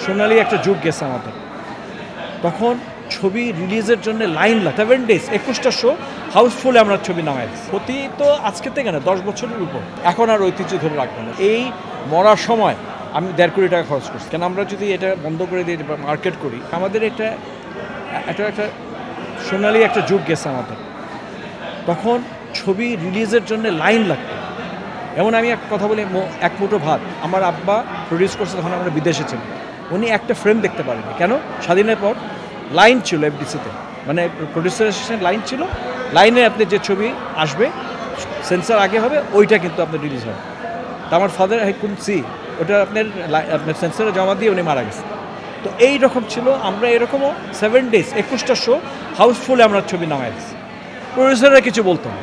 সোনালি একটা যুগ গেছে আমাদের। তখন ছবি রিলিজের জন্য লাইন 7 days 21টা শো হাউসফুলে আমরা ছবি নামাই দিচ্ছি। ক্ষতি তো আজকে থেকে না 10 বছরের উপর। এখন আর ঐতিহ্য ধরে রাখবো না। এই মরার সময় আমি 1.5 কোটি টাকা খরচ করছি, কেন আমরা যদি এটা বন্ধ করে দিই মার্কেট করি, আমাদের একটা সোনালি একটা যুগ গেছে আমাদের। তখন ছবি রিলিজের জন্য লাইন লাগতো। এমন আমি এক কথা বলি, এক মুঠো ভাত আমার আব্বা প্রডিউস করছে তখন আমরা বিদেশে ছিলাম। উনি একটা ফ্রেম দেখতে পারেনি, কেন? স্বাধীনের পর লাইন ছিল এফডিসিতে, মানে প্রডিউসার অ্যাসিস্ট্যান্ট লাইন ছিল, লাইনে আপনি যে ছবি আসবে সেন্সার আগে হবে ওইটা কিন্তু আপনার রিলিজ হবে। তা আমার ফাদার আই কুডন্ট সি, ওটা আপনার সেন্সারে জমা দিয়ে উনি মারা গেছে। তো এই রকম ছিল, আমরা এরকমও 7 days 21টা শো হাউসফুলে আমরা ছবি নামাই দিচ্ছি। প্রডিউসাররা কিছু বলতো না,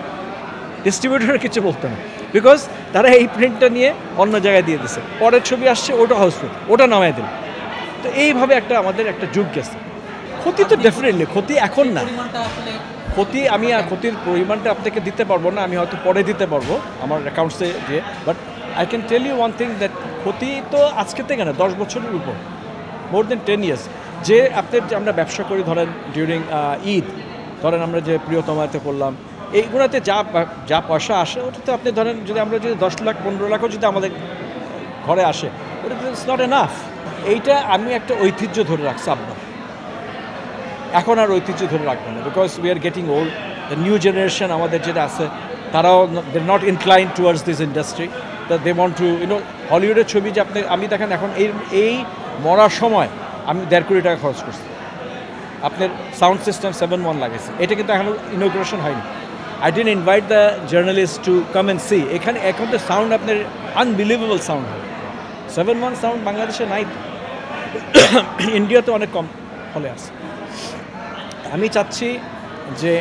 ডিস্ট্রিবিউটাররা কিছু বলতো না, বিকজ তারা এই প্রিন্টটা নিয়ে অন্য জায়গায় দিয়ে দিচ্ছে। পরের ছবি আসছে ওটা হাউসফুল, ওটা নামাই দিল। তো এইভাবে আমাদের একটা যুগ গেছে। ক্ষতি তো ডেফিনেটলি, ক্ষতি এখন না, ক্ষতি আমি ক্ষতির পরিমাণটা আপনাকে দিতে পারবো না, আমি হয়তো পরে দিতে পারবো আমার অ্যাকাউন্টসে দিয়ে। But I can tell you one thing, that ক্ষতি তো আজকে থেকে না 10 বছরের উপর, মোর দেন 10 years। যে আমরা ব্যবসা করি, ধরেন ডিউরিং ঈদ, ধরেন আমরা যে প্রিয়তমাতে করলাম, এইগুলোতে যা পয়সা আসে ওটাতে আপনি ধরেন যদি আমরা যদি 10 লাখ 15 লাখও যদি আমাদের ঘরে আসে, ওটা ইটস নট এনাফ। এইটা আমি একটা ঐতিহ্য ধরে রাখছি আব্বা, এখন আর ঐতিহ্য ধরে রাখবো না, because we are getting old. The new generation আমাদের যেটা আছে, তারাও they not incline towards this industry, that they want to হলিউডের ছবি যে আমি দেখেন এখন এই মরার সময় আমি 1.5 কোটি টাকা খরচ করছি। আপনার সাউন্ড সিস্টেম 7.1 লাগেছে, এটা কিন্তু এখনও ইনোগ্রেশন হয়নি। I didn't invite the journalist to come and see. এখানে এখন তো সাউন্ড আপনার আনবিলিভেবল সাউন্ড হয়। 7.1 সাউন্ড বাংলাদেশে নাই, ইন্ডিয়াতে অনেক কম হলে আছে। আমি চাচ্ছি যে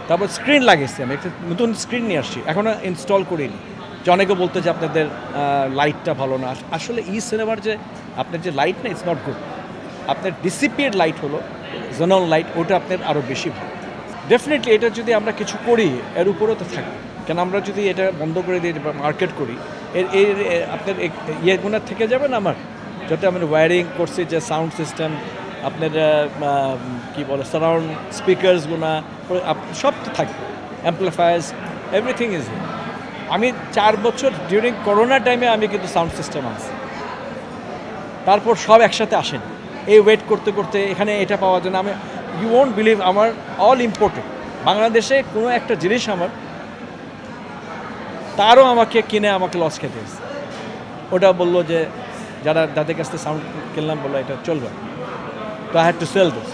তারপর স্ক্রিন লাগিয়েছি, আমি একটা নতুন স্ক্রিন নিয়ে আসছি, এখনও ইনস্টল করিনি। যে অনেকে বলতে যে আপনাদের লাইটটা ভালো না, আসলে সিনেমার যে আপনার যে লাইট না, ইটস নট গুড। আপনার ডিসিপির লাইট হলো জোনাল লাইট, ওটা আপনার আরও বেশি ভালো। ডেফিনেটলি এটা যদি আমরা কিছু করি এর উপরেও তো থাকবে, কেন আমরা যদি এটা বন্ধ করে দিই মার্কেট করি, আপনার ইয়েগুলো থেকে যাবে না আমার, যাতে আমরা ওয়্যারিং করছি যে সাউন্ড সিস্টেম, আপনার কী বলে সারাউন্ড স্পিকার্সগুলো সব তো থাকবে, অ্যাম্পলিফায়ার্স, এভরিথিং ইজ। আমি 4 বছর ডিউরিং করোনা টাইমে আমি কিন্তু সাউন্ড সিস্টেম আনছি, তারপর সব একসাথে আসেনি। এই ওয়েট করতে করতে এখানে এটা পাওয়ার জন্য আমি, ইউ ওয়ন্ট বিলিভ, আমার অল ইম্পোর্টেড। বাংলাদেশে কোনো একটা জিনিস আমার, তারও আমাকে কিনে আমাকে লস খেতে হয়েছে। ওটা বললো যে যাদের কাছ থেকে সাউন্ড কিনলাম, বললো এটা চলবে, তো I had to sell this.